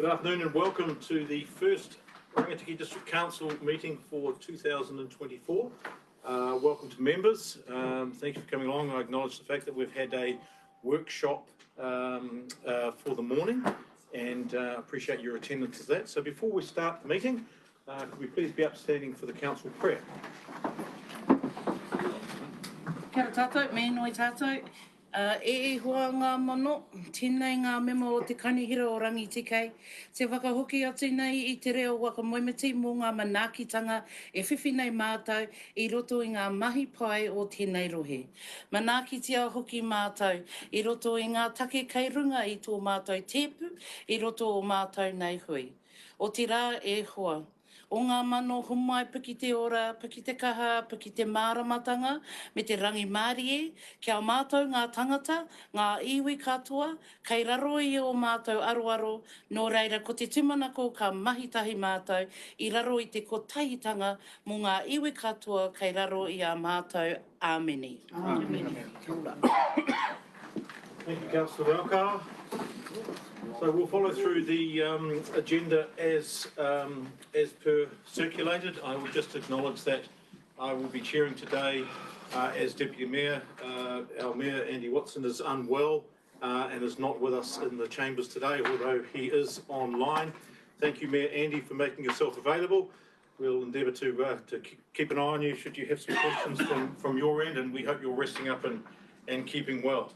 Good afternoon and welcome to the first Rangitikei District Council meeting for 2024. Welcome to members. Thank you for coming along. I acknowledge the fact that we've had a workshop for the morning and appreciate your attendance to that. So before we start the meeting, could we please be upstanding for the council prayer? Kia ora tātou, me noi tātou. Hoa ngā mono, tēnei ngā mema o te kanihira o Rangitikei. Te whakahoki atu nei I te reo waka moimiti mō ngā manaakitanga e whiwhi nei mātou I roto I ngā mahi pai o tēnei rohe. Manaakitia hoki mātou I roto I ngā take kei runga I tō mātou tēpu, I roto o mātou nei hui. O te rā e hoa. O ngā mano humai piki te ora, piki te kaha, piki te māramatanga, me te rangi mārie, kia o mātou ngā tangata, ngā iwi katoa, kei raro I o mātou aroaro, nō reira ko te tumanako ka mahitahi mātou, I raro I te kotahitanga mō ngā iwi katoa, kei raro I a mātou. Āmeni. Āmeni. Thank you, Councillor Raukawa. So we'll follow through the agenda as per circulated. I will just acknowledge that I will be chairing today as Deputy Mayor. Our Mayor, Andy Watson, is unwell and is not with us in the chambers today, although he is online. Thank you, Mayor Andy, for making yourself available. We'll endeavour to keep an eye on you should you have some questions from your end, and we hope you're resting up and keeping well.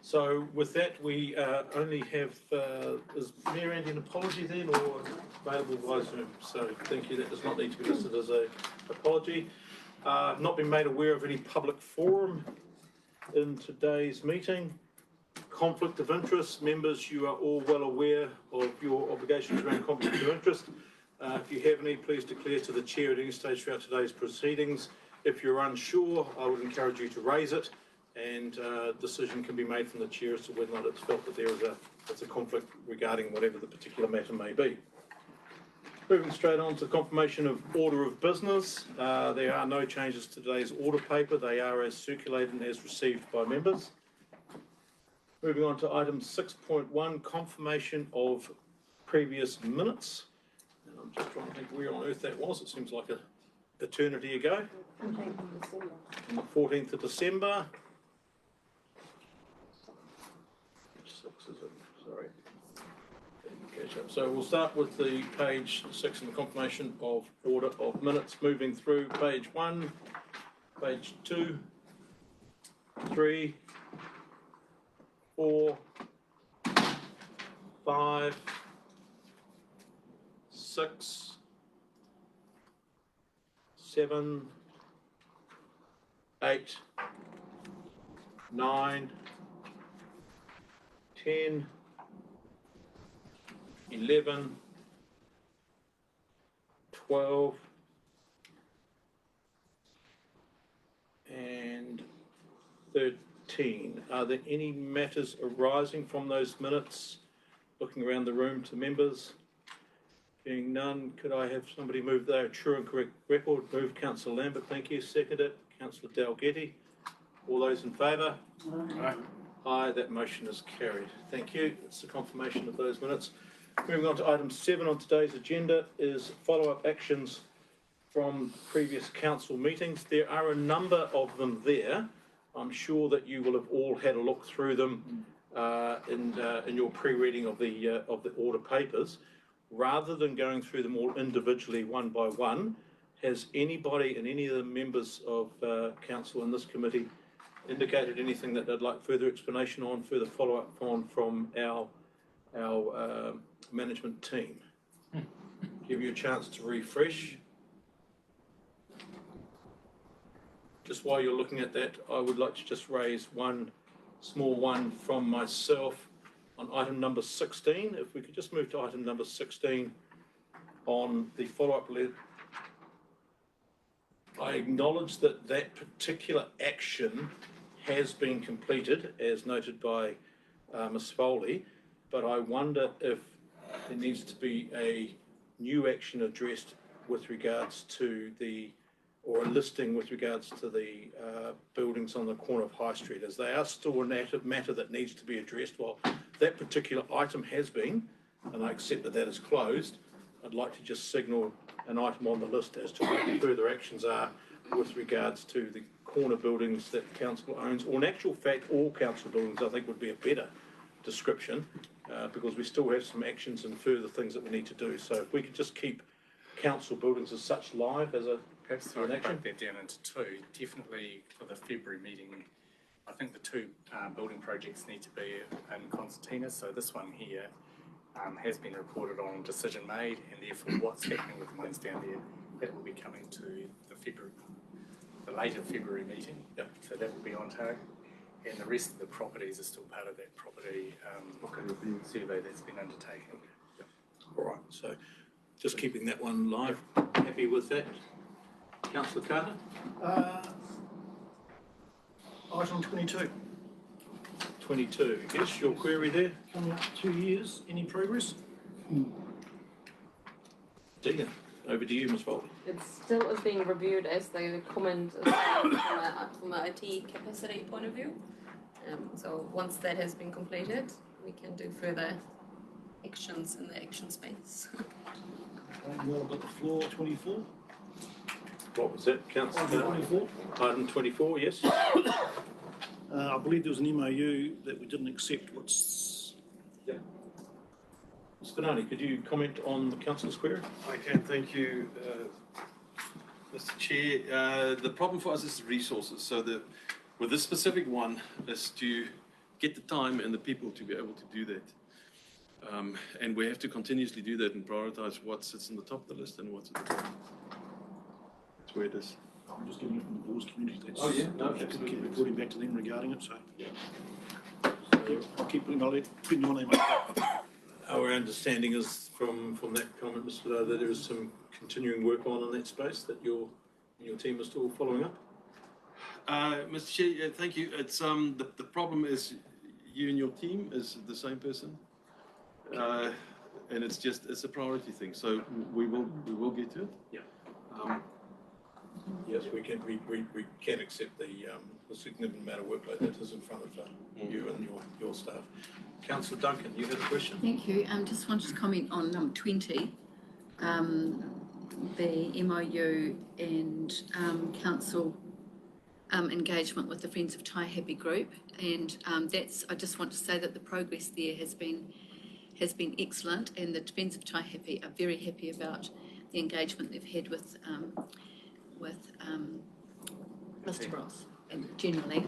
So with that, we only have, is Mayor Andy an apology then, or available via Zoom? So thank you, that does not need to be listed as an apology. Not been made aware of any public forum in today's meeting. Conflict of interest, members, you are all well aware of your obligations around conflict of interest. If you have any, please declare to the chair at any stage throughout today's proceedings. If you're unsure, I would encourage you to raise it, and decision can be made from the chair as to whether or not it's felt that there is a conflict regarding whatever the particular matter may be. Moving straight on to confirmation of order of business. There are no changes to today's order paper. They are as circulated and as received by members. Moving on to item 6.1, confirmation of previous minutes. And I'm just trying to think where on earth that was. It seems like an eternity ago. On the 14th of December. Sorry. So we'll start with the page 6 and the confirmation of order of minutes, moving through page 1, page 2, 3, 4, 5, 6, 7, 8, 9, 10, 11, 12, and 13. Are there any matters arising from those minutes? Looking around the room to members. Being none, could I have somebody move their true and correct record? Move Councillor Lambert, thank you. Second it, Councillor Dalgetty. All those in favour? Aye. Aye, that motion is carried. Thank you. It's the confirmation of those minutes. Moving on to item 7 on today's agenda is follow-up actions from previous council meetings. There are a number of them there. I'm sure that you will have all had a look through them in your pre-reading of the order papers. Rather than going through them all individually one by one, has anybody and any of the members of council in this committee indicated anything that they'd like further explanation on, further follow-up on from our management team? Give you a chance to refresh. Just while you're looking at that, I would like to just raise one small one from myself on item number 16. If we could just move to item number 16 on the follow-up letter. I acknowledge that that particular action has been completed, as noted by Ms. Foley, but I wonder if there needs to be a new action addressed with regards to or a listing with regards to the buildings on the corner of High Street, as they are still a matter that needs to be addressed. While that particular item has been, and I accept that that is closed, I'd like to just signal an item on the list as to what the further actions are with regards to the corner buildings that council owns, or in actual fact, all council buildings, I think would be a better description, because we still have some actions and further things that we need to do. So if we could just keep council buildings as such live as perhaps I could break that down into two. Definitely for the February meeting, I think the two building projects need to be in concertina. So this one here has been reported on, decision made, and therefore what's happening with the ones down there, that will be coming to the later February meeting. Yep. So that will be on target. And the rest of the properties are still part of that property review survey that's been undertaken. Yep. All right, so just keeping that one live. Happy with that? Councillor Carter? Item 22, 22. Yes, your query there? coming up 2 years, any progress? Dean, over to you, Ms. Foley. It still is being reviewed as the comment is from a IT capacity point of view. So once that has been completed, we can do further actions in the action space. More about the floor, 24. What was that, Councillor? Item 24. Item 24, yes. I believe there was an MOU that we didn't accept. What's... Spinani, could you comment on the councillor's query? I can, thank you, Mr. Chair. The problem for us is the resources. So with this specific one is to get the time and the people to be able to do that. And we have to continuously do that and prioritise what sits on the top of the list and what's at the bottom. That's where it is. I'm just getting it from the board's community. That's, Oh, yeah, no, I absolutely. keep reporting back to them regarding it, so. Yeah. So I'll keep putting, I'll let you on them. Our understanding is from that comment, Mr. Fidel, that there is some continuing work on in that space that your team is still following up. Mr. Chair, yeah, thank you. It's the problem is you and your team is the same person, and it's a priority thing. So we will get to it. Yeah. Yes, we can accept the significant amount of workload that is in front of you and your staff. Councillor Duncan, you had a question? Thank you. Just wanted to comment on number 20, the MOU and council engagement with the Friends of Tai Happy group, and I just want to say that the progress there has been excellent, and the Friends of Tai Happy are very happy about the engagement they've had with Mr. Ross and generally.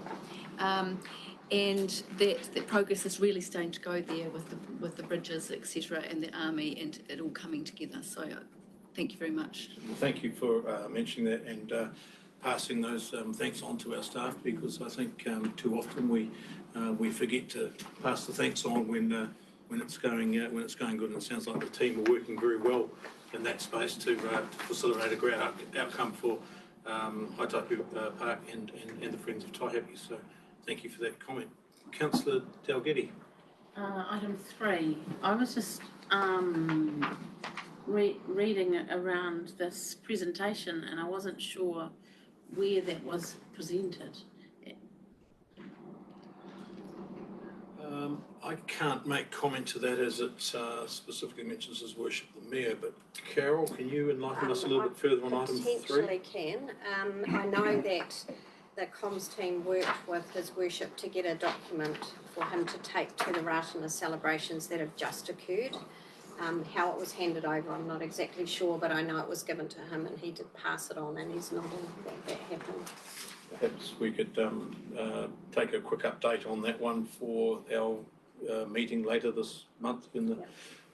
And that progress is really starting to go there with the bridges, etc., and the army, and it all coming together. So, thank you very much. Well, thank you for mentioning that and passing those thanks on to our staff, because I think too often we forget to pass the thanks on when it's going good. And it sounds like the team are working very well in that space to facilitate a great outcome for Haitaipu Park and the Friends of Tai Happy. So thank you for that comment. Councillor Dalgety. Item 3. I was just reading around this presentation, and I wasn't sure where that was presented. I can't make comment to that as it specifically mentions his worship the Mayor, but Carol, can you enlighten us a little bit further on item 3? Potentially can. I know that the comms team worked with His Worship to get a document for him to take to the Ratana celebrations that have just occurred. How it was handed over, I'm not exactly sure, but I know it was given to him and he did pass it on, and he's nodding that happened. Perhaps we could take a quick update on that one for our meeting later this month when the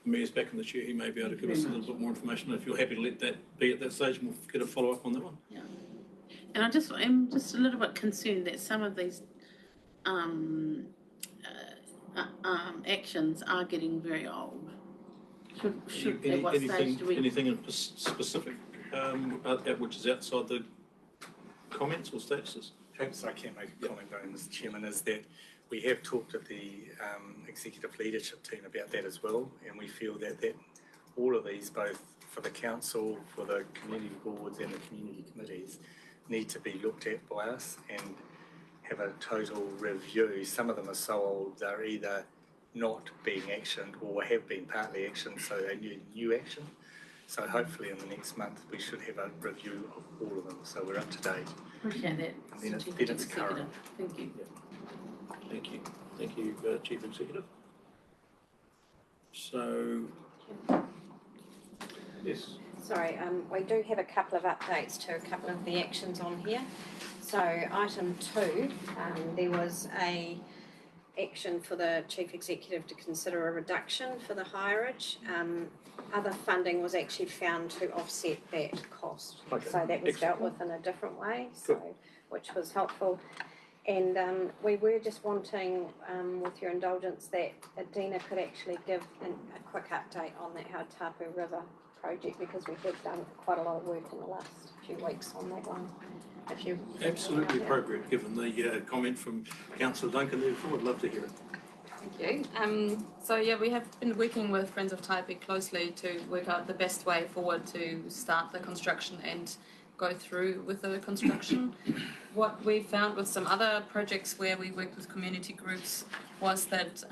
Mayor's back in the chair. He may be able to give us a little bit more information. If you're happy to let that be at that stage, we'll get a follow-up on that one. Yeah. And I'm just a little bit concerned that some of these actions are getting very old. Should at what stage do we... Anything in specific which is outside the comments or statuses? Perhaps I can make a comment though, Mr. Chairman, is that we have talked to the executive leadership team about that as well, and we feel that all of these, both for the council, for the community boards and the community committees, need to be looked at by us and have a total review. Some of them are so old they're either not being actioned or have been partly actioned, so they need new action. So hopefully in the next month we should have a review of all of them, so we're up to date. Appreciate that. And then it's- Chief then it's Executive. current. Thank you. Thank you. Thank you, Chief Executive. So, yes. Sorry, we do have a couple of updates to a couple of the actions on here. So item 2, there was a action for the Chief Executive to consider a reduction for the hireage. Other funding was actually found to offset that cost. Okay. So that was dealt with in a different way, so which was helpful. And we were just wanting, with your indulgence, that Adina could actually give a quick update on the Hautapu River project, because we have done quite a lot of work in the last few weeks on that one. If you Absolutely appropriate, given the comment from Councillor Duncan there before. I'd love to hear it. Thank you. So yeah, we have been working with Friends of Taipei closely to work out the best way forward to start the construction and go through with the construction. What we found with some other projects where we worked with community groups was that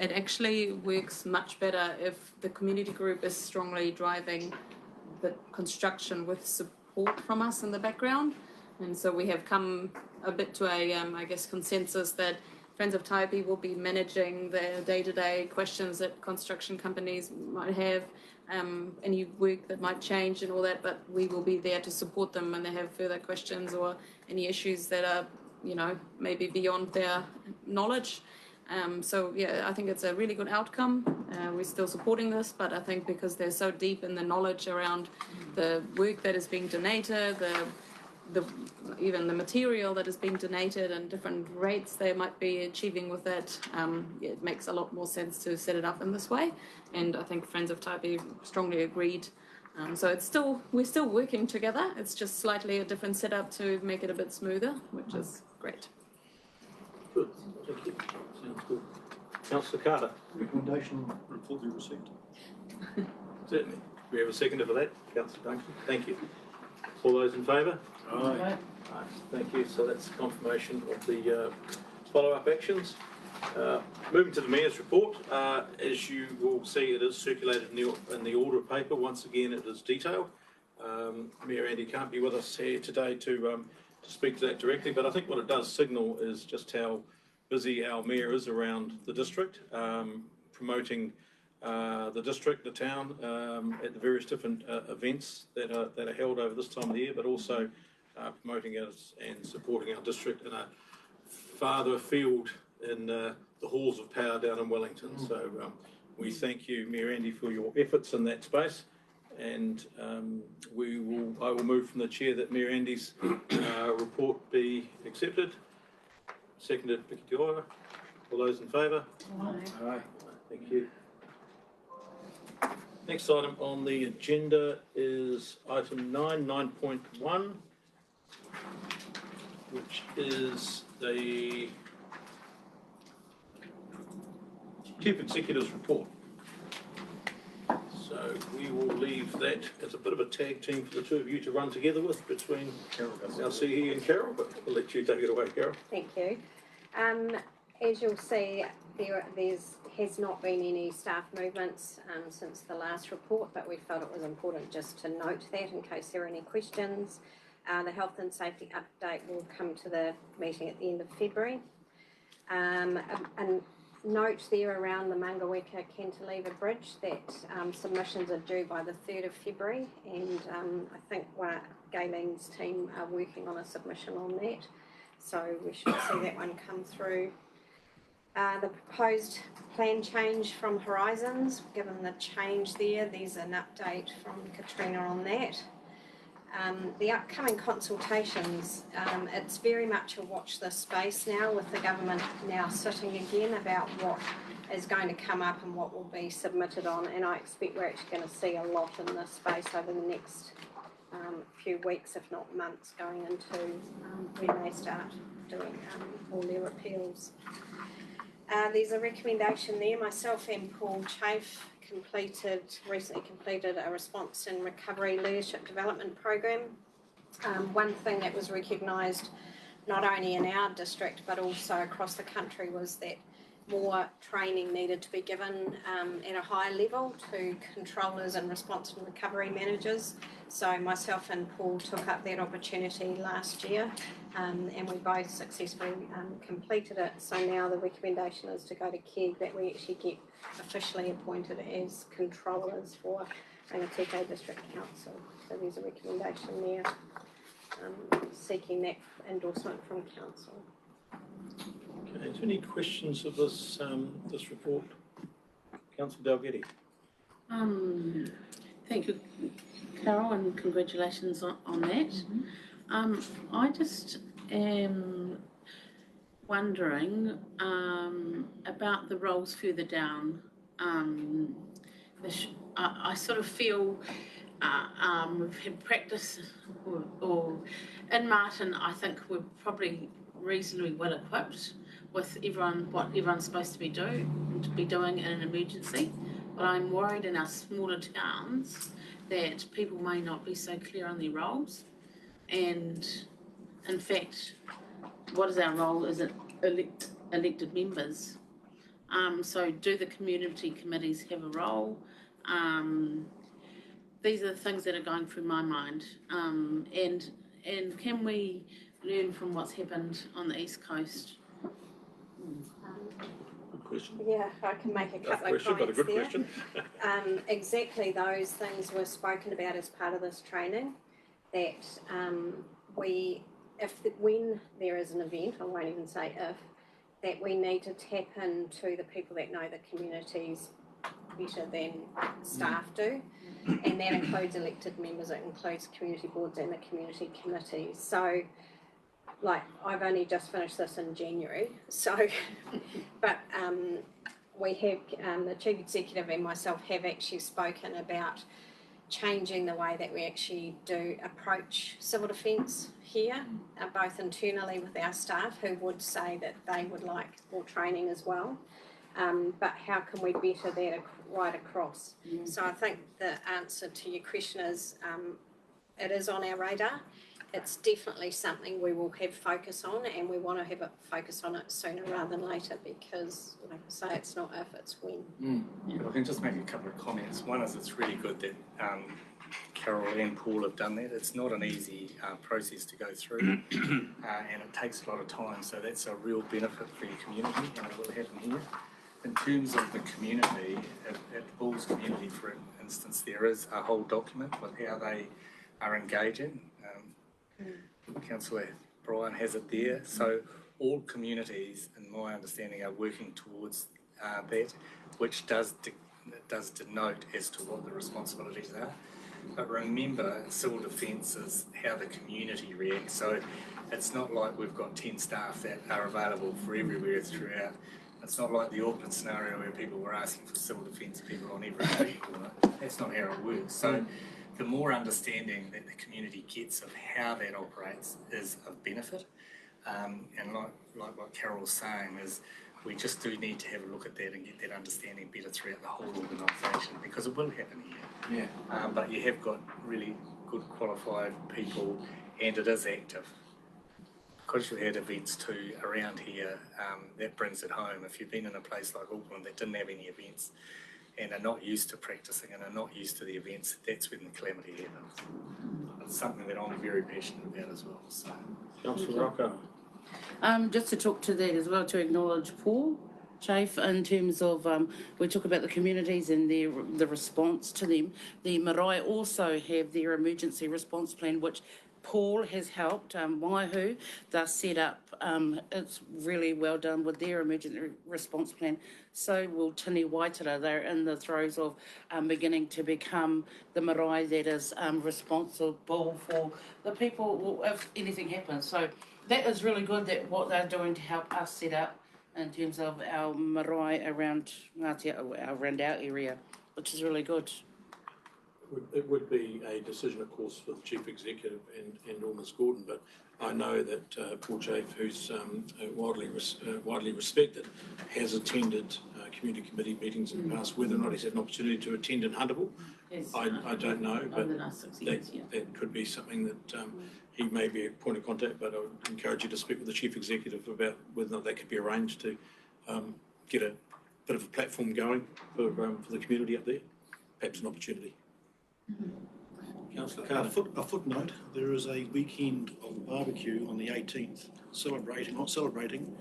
it actually works much better if the community group is strongly driving the construction with support from us in the background. And so we have come a bit to a, I guess, consensus that Friends of Taipei will be managing the day-to-day questions that construction companies might have, any work that might change and all that, but we will be there to support them when they have further questions or any issues that are, you know, maybe beyond their knowledge. So yeah, I think it's a really good outcome. We're still supporting this, but I think because they're so deep in the knowledge around the work that is being donated, even the material that is being donated and different rates they might be achieving with that, it makes a lot more sense to set it up in this way. And I think Friends of Taipei strongly agreed. So we're still working together. It's just slightly a different setup to make it a bit smoother, which is great. Good, thank you. Sounds good. Councillor Carter. Recommendation report be received. Certainly. We have a seconder for that, Councillor Duncan. Thank you. All those in favour? Aye. Aye. Thank you. So that's confirmation of the follow-up actions. Moving to the Mayor's report, as you will see, it is circulated in the order of paper. Once again, it is detailed. Mayor Andy can't be with us here today to speak to that directly, but I think what it does signal is just how busy our Mayor is around the district, promoting the district, the town, at the various different events that are held over this time of the year, but also promoting us and supporting our district in a farther field in the halls of power down in Wellington. So we thank you, Mayor Andy, for your efforts in that space, and I will move from the chair that Mayor Andy's report be accepted. Seconded, Vicky Dioa. All those in favour? Aye. Thank you. Next item on the agenda is item 9.1, which is the Chief Executive's report. So we will leave that as a bit of a tag team for the two of you to run together with, between our CE and Carol, but I'll let you take it away, Carol. Thank you. As you'll see, there's has not been any staff movements since the last report, but we felt it was important just to note that in case there are any questions. The health and safety update will come to the meeting at the end of February. And note there around the Mangaweka Cantilever Bridge that submissions are due by the 3rd of February, and I think Galen's team are working on a submission on that, so we should see that one come through. The proposed plan change from Horizons, given the change there's an update from Katrina on that. The upcoming consultations, it's very much a watch this space now, with the government now sitting again about what is going to come up and what will be submitted on, and I expect we're actually going to see a lot in this space over the next few weeks, if not months, going into when they start doing all their appeals. There's a recommendation there. Myself and Paul Chafe recently completed a response and recovery leadership development program. One thing that was recognised not only in our district but also across the country was that more training needed to be given at a higher level to controllers and response and recovery managers. So myself and Paul took up that opportunity last year, and we both successfully completed it. So now the recommendation is to go to KEG that we actually get officially appointed as controllers for Rangitikei District Council. So there's a recommendation there seeking that endorsement from council. Okay, is there any questions of this this report? Councillor Dalgety. Thank you, Carol, and congratulations on that. I just am wondering about the roles further down. I sort of feel we've had practice, or in Marton, I think we're probably reasonably well equipped with what everyone's supposed to be doing in an emergency. But I'm worried in our smaller towns that people may not be so clear on their roles. And in fact, what is our role as elected members? So do the community committees have a role? These are the things that are going through my mind. And can we learn from what's happened on the East Coast? Good question. Yeah, I can make a couple of comments but a good there. question. Exactly those things were spoken about as part of this training, that when there is an event, I won't even say if, that we need to tap into the people that know the communities better than staff do. And that includes elected members, it includes community boards and the community committees. So, like, I've only just finished this in January, so, but we have, the Chief Executive and myself have actually spoken about changing the way that we actually do approach civil defence here, both internally with our staff who would say that they would like more training as well. But how can we better that right across? So I think the answer to your question is it is on our radar. It's definitely something we will have focus on, and we want to have a focus on it sooner rather than later because, like I say, it's not if, it's when. I can just make a couple of comments. One is it's really good that Carol and Paul have done that. It's not an easy process to go through and it takes a lot of time, so that's a real benefit for your community and it will happen here. In terms of the community, at Paul's community, for instance, there is a whole document with how they are engaging. Councillor Brian has it there. So all communities, in my understanding, are working towards that, which does denote as to what the responsibilities are. But remember, civil defence is how the community reacts. So it's not like we've got 10 staff that are available for everywhere throughout. It's not like the Auckland scenario where people were asking for civil defence people on every week. That's not how it works. So the more understanding that the community gets of how that operates is of benefit. And like what Carol was saying is we just do need to have a look at that and get that understanding better throughout the whole organisation because it will happen here. Yeah. But you have got really good qualified people and it is active. Because you've had events too around here, that brings it home. If you've been in a place like Auckland that didn't have any events and are not used to practising and are not used to the events, that's when the calamity happens. It's something that I'm very passionate about as well. So. Councillor Rocco. Just to talk to that as well, to acknowledge Paul Chafe in terms of, we talk about the communities and the response to them. The marae also have their emergency response plan, which Paul has helped Waihu. They're set up, it's really well done with their emergency response plan. So will Tini Waitara. They're in the throes of beginning to become the marae that is responsible for the people if anything happens. So that is really good that what they're doing to help us set up in terms of our marae around around our area, which is really good. It would be a decision, of course, for the Chief Executive and Ms Gordon, but I know that Paul Chafe, who's widely respected, has attended community committee meetings in the past. Whether or not he's had an opportunity to attend in Huntable, yes, I don't know, but that could be something that he may be a point of contact, but I would encourage you to speak with the Chief Executive about whether or not that could be arranged to get a bit of a platform going for the community up there. Perhaps an opportunity. Councillor Carter. A footnote, there is a weekend of barbecue on the 18th, not celebrating,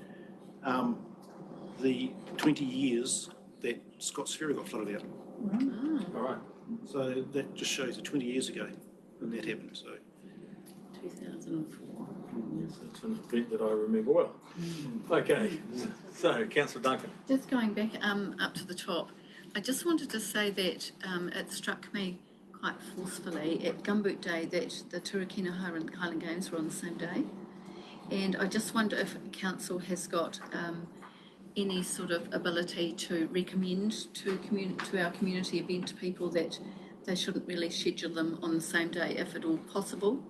the 20 years that Scott's Ferry got flooded out. All right. So that just shows you 20 years ago when that happened, so. 2004. Yes, it's an event that I remember well. Okay, so Councillor Duncan. Just going back up to the top, I just wanted to say that it struck me quite forcefully at Gumboot Day that the Turakina Highland Games were on the same day. And I just wonder if council has got any sort of ability to recommend to our community event people that they shouldn't really schedule them on the same day if at all possible.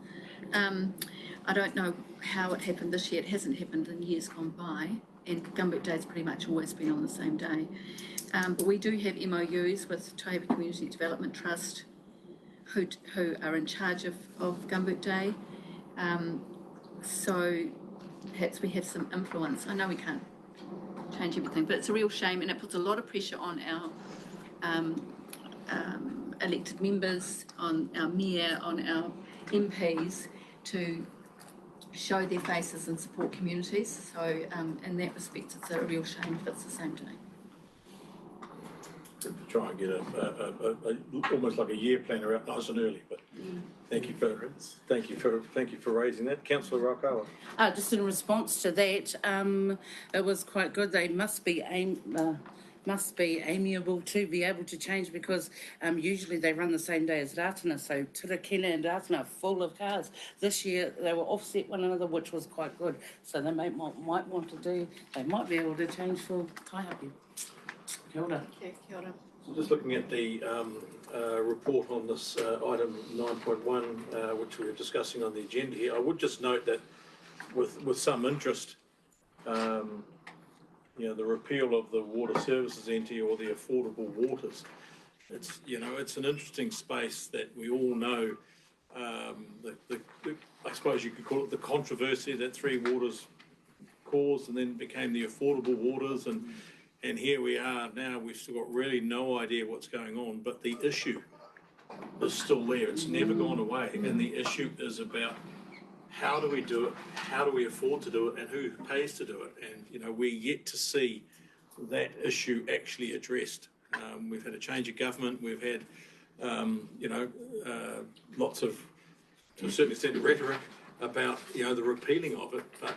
I don't know how it happened this year. It hasn't happened in years gone by, and Gumboot Day's pretty much always been on the same day. But we do have MOUs with Taihape Community Development Trust, who are in charge of Gumboot Day. So perhaps we have some influence. I know we can't change everything, but it's a real shame, and it puts a lot of pressure on our elected members, on our mayor, on our MPs to show their faces and support communities. So in that respect, it's a real shame if it's the same day. To try and get a almost like a year planner out nice and early, but thank you for raising that, Councillor Rakawa. Just in response to that, it was quite good. They must be amiable to be able to change, because usually they run the same day as Ratana, so Turakina and Ratana are full of cars. This year they were offset one another, which was quite good. So they might want to do. They might be able to change for Taihape. Kia ora. Okay, kia ora. So just looking at the report on this item 9.1, which we were discussing on the agenda here, I would just note that with some interest, the repeal of the water services entity, or the affordable waters, it's an interesting space that we all know. I suppose you could call it the controversy that Three Waters caused, and then became the affordable waters, and here we are now. We've still got really no idea what's going on, but the issue is still there. It's never gone away, and the issue is about how do we do it, how do we afford to do it, and who pays to do it. And we're yet to see that issue actually addressed. We've had a change of government. We've had lots of, to a certain extent, rhetoric about the repealing of it, but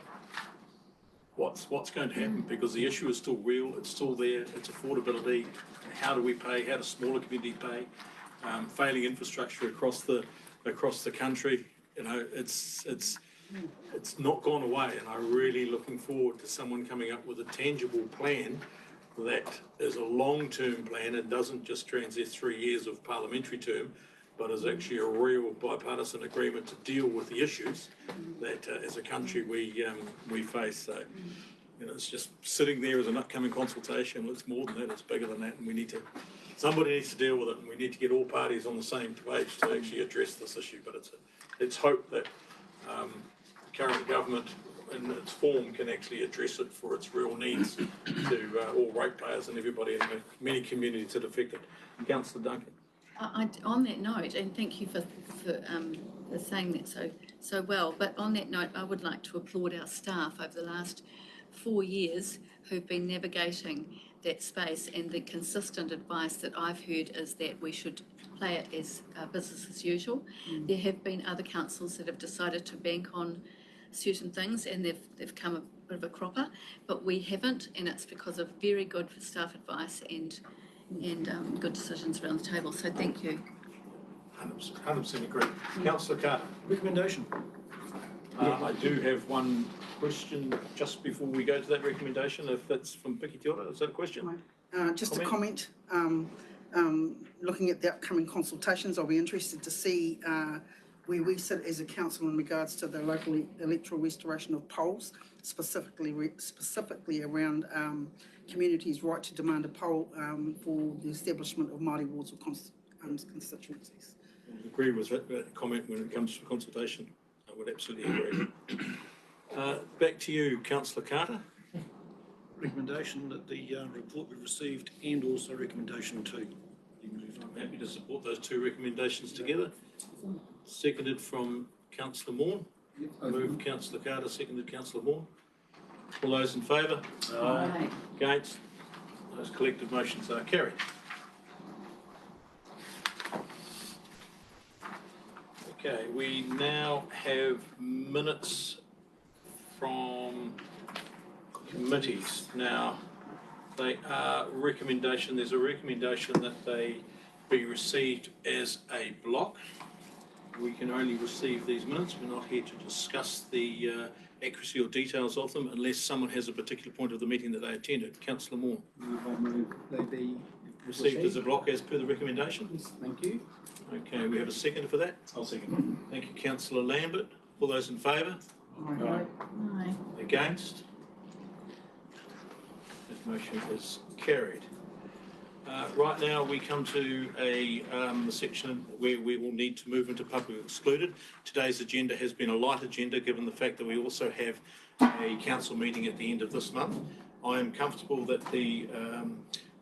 what's going to happen? Because the issue is still real. It's still there. It's affordability. How do we pay? How does smaller communities pay? Failing infrastructure across the country. It's not gone away, and I'm really looking forward to someone coming up with a tangible plan that is a long-term plan and doesn't just transist 3 years of parliamentary term, but is actually a real bipartisan agreement to deal with the issues that, as a country, we face. So, it's just sitting there as an upcoming consultation. Well, it's more than that. It's bigger than that, and somebody needs to deal with it, and we need to get all parties on the same page to actually address this issue. But it's hope that the current government, in its form, can actually address it for its real needs to all ratepayers and everybody in the many communities that are affected. Councillor Duncan. On that note, and thank you for saying that so well, but on that note, I would like to applaud our staff over the last 4 years who've been navigating that space, and the consistent advice that I've heard is that we should play it as business as usual. There have been other councils that have decided to bank on certain things, and they've come a bit of a cropper, but we haven't, and it's because of very good staff advice and good decisions around the table. So thank you. 100% agree. Councillor Carter. Recommendation. I do have one question just before we go to that recommendation, if that's from Piki Te Ora. Is that a question? Just a comment. Looking at the upcoming consultations, I'll be interested to see where we sit as a council in regards to the local electoral restoration of polls, specifically around communities' right to demand a poll for the establishment of Māori wards or constituencies. I agree with that comment when it comes to consultation. I would absolutely agree. Back to you, Councillor Carter. recommendation that the report be received and also recommendation 2. I'm happy to support those two recommendations together. Seconded from Councillor Moore. Moved Councillor Carter, seconded Councillor Moore. All those in favour? Aye. Against? Those collective motions are carried. Okay, we now have minutes from committees. Now, they are recommendation, there's a recommendation that they be received as a block. We can only receive these minutes. We're not here to discuss the accuracy or details of them unless someone has a particular point of the meeting that they attended. Councillor Moore. I move they be Received as a block as per the recommendation. Thank you. Okay, we have a second for that. I'll second. Thank you, Councillor Lambert. All those in favour? Aye. Against? That motion is carried. Right now, we come to a section where we will need to move into public excluded. Today's agenda has been a light agenda, given the fact that we also have a council meeting at the end of this month. I am comfortable that the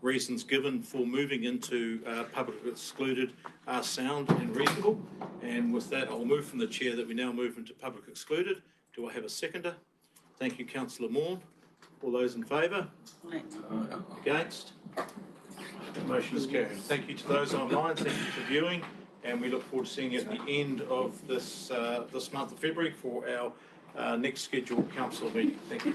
reasons given for moving into public excluded are sound and reasonable. And with that, I'll move from the chair that we now move into public excluded. Do I have a seconder? Thank you, Councillor Moore. All those in favour? Aye. Against? The motion is carried. Thank you to those online. Thank you for viewing. And we look forward to seeing you at the end of this month of February for our next scheduled council meeting. Thank you.